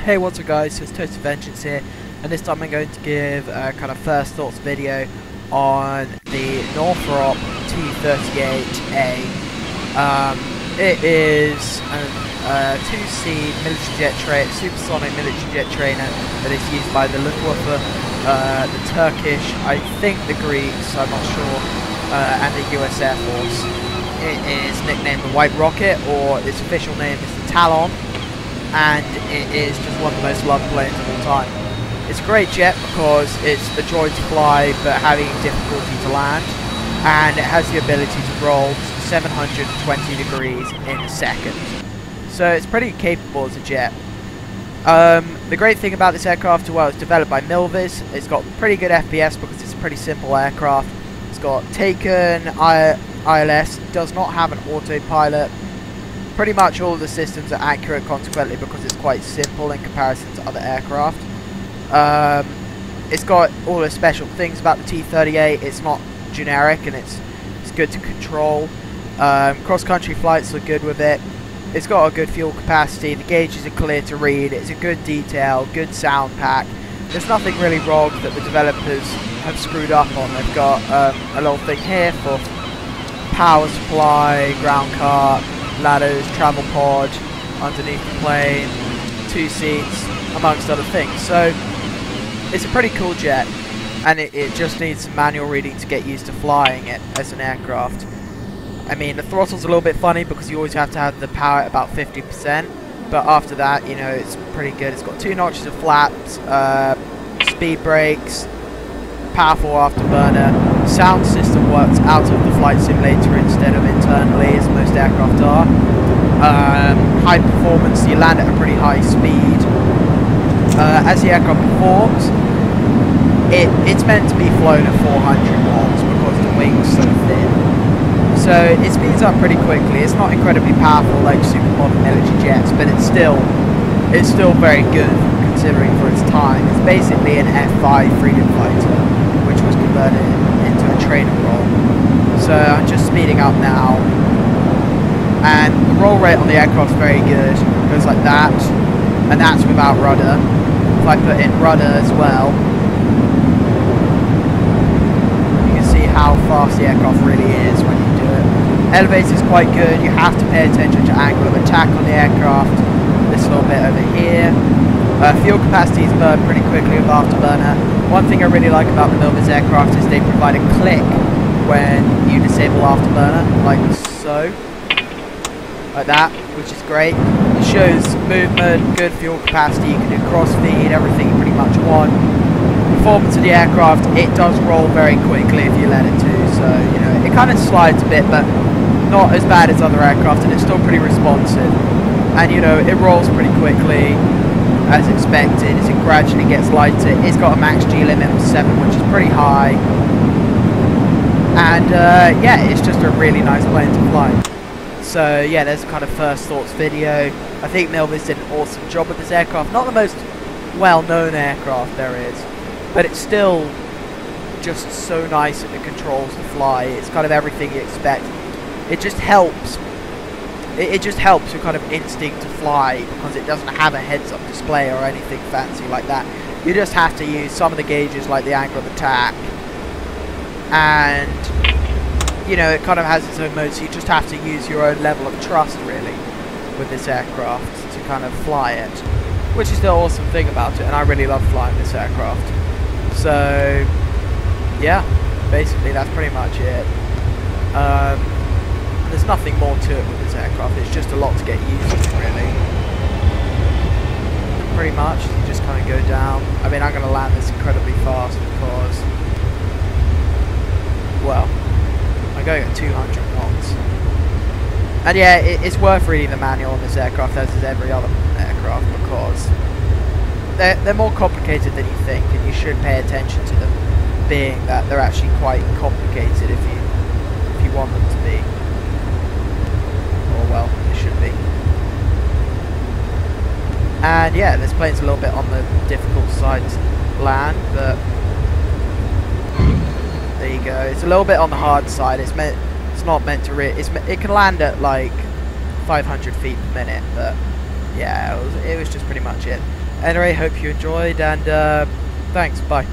Hey, what's up guys, so it's Toasted Vengeance here, and this time I'm going to give a kind of first thoughts video on the Northrop T-38A. It is a two-seat military jet trainer, supersonic military jet trainer that is used by the Luftwaffe, the Turkish, I think the Greeks, I'm not sure, and the US Air Force. It is nicknamed the White Rocket, or its official name is the Talon. And it is just one of the most loved planes of all time. It's a great jet because it's a joy to fly but having difficulty to land, and it has the ability to roll 720 degrees in a second. So it's pretty capable as a jet. The great thing about this aircraft, well, it's developed by Milviz. It's got pretty good FPS because it's a pretty simple aircraft. It's got taken ILS, does not have an autopilot. Pretty much all of the systems are accurate consequently because it's quite simple in comparison to other aircraft. It's got all the special things about the T-38. It's not generic and it's good to control. Cross-country flights look good with it. It's got a good fuel capacity. The gauges are clear to read. It's a good detail, good sound pack. There's nothing really wrong that the developers have screwed up on. They've got a little thing here for power supply, ground cart, ladders, travel pod underneath the plane, 2 seats, amongst other things. So it's a pretty cool jet, and it just needs some manual reading to get used to flying it as an aircraft. I mean, the throttle's a little bit funny because you always have to have the power at about 50%, but after that, you know, it's pretty good. It's got 2 notches of flaps, speed brakes, powerful afterburner. Sound system works out of the flight simulator instead of internally, as most aircraft are. High performance, you land at a pretty high speed. As the aircraft performs, it's meant to be flown at 400 knots because the wing's so thin. So it speeds up pretty quickly. It's not incredibly powerful like super modern military jets, but it's still very good considering for its time. It's basically an F5 freedom fighter, which was converted into a training role. So I'm just speeding up now, and the roll rate on the aircraft is very good. It goes like that, and that's without rudder. If I put in rudder as well, you can see how fast the aircraft really is when you do it. Elevator is quite good. You have to pay attention to angle of attack on the aircraft. This little bit over here. Fuel capacity is burned pretty quickly with afterburner. One thing I really like about the Milviz aircraft is they provide a click when you disable afterburner, like so. Like that, which is great. It shows movement, good fuel capacity, you can do cross feed, everything you pretty much want. Performance of the aircraft, it does roll very quickly if you let it to, so, you know, it kind of slides a bit, but not as bad as other aircraft, and it's still pretty responsive. And, you know, it rolls pretty quickly, as expected, as it gradually gets lighter. It's got a max G limit of 7, which is pretty high. And yeah, it's just a really nice plane to fly. So yeah, there's kind of first thoughts video. I think Milviz did an awesome job with this aircraft. Not the most well-known aircraft there is, but it's still just so nice at the controls to fly. It's kind of everything you expect. It just helps. It just helps your kind of instinct to fly because it doesn't have a heads-up display or anything fancy like that. You just have to use some of the gauges like the angle of attack, and you know, it kind of has its own mode, so you just have to use your own level of trust really with this aircraft to kind of fly it, which is the awesome thing about it, and I really love flying this aircraft. So yeah, basically that's pretty much it. There's nothing more to it with this aircraft, it's just a lot to get used to really. Pretty much, you just kind of go down. I mean, I'm going to land this incredibly fast because, well, I'm going at 200 knots. And yeah, it's worth reading the manual on this aircraft as is every other aircraft because they're more complicated than you think, and you should pay attention to them, being that they're actually quite complicated if you want them to be. Well, it should be. And yeah, this plane's a little bit on the difficult side to land, but there you go. It's a little bit on the hard side. It's not meant to it can land at like 500 feet per minute, but yeah, it was just pretty much it. Anyway, hope you enjoyed, and thanks, bye.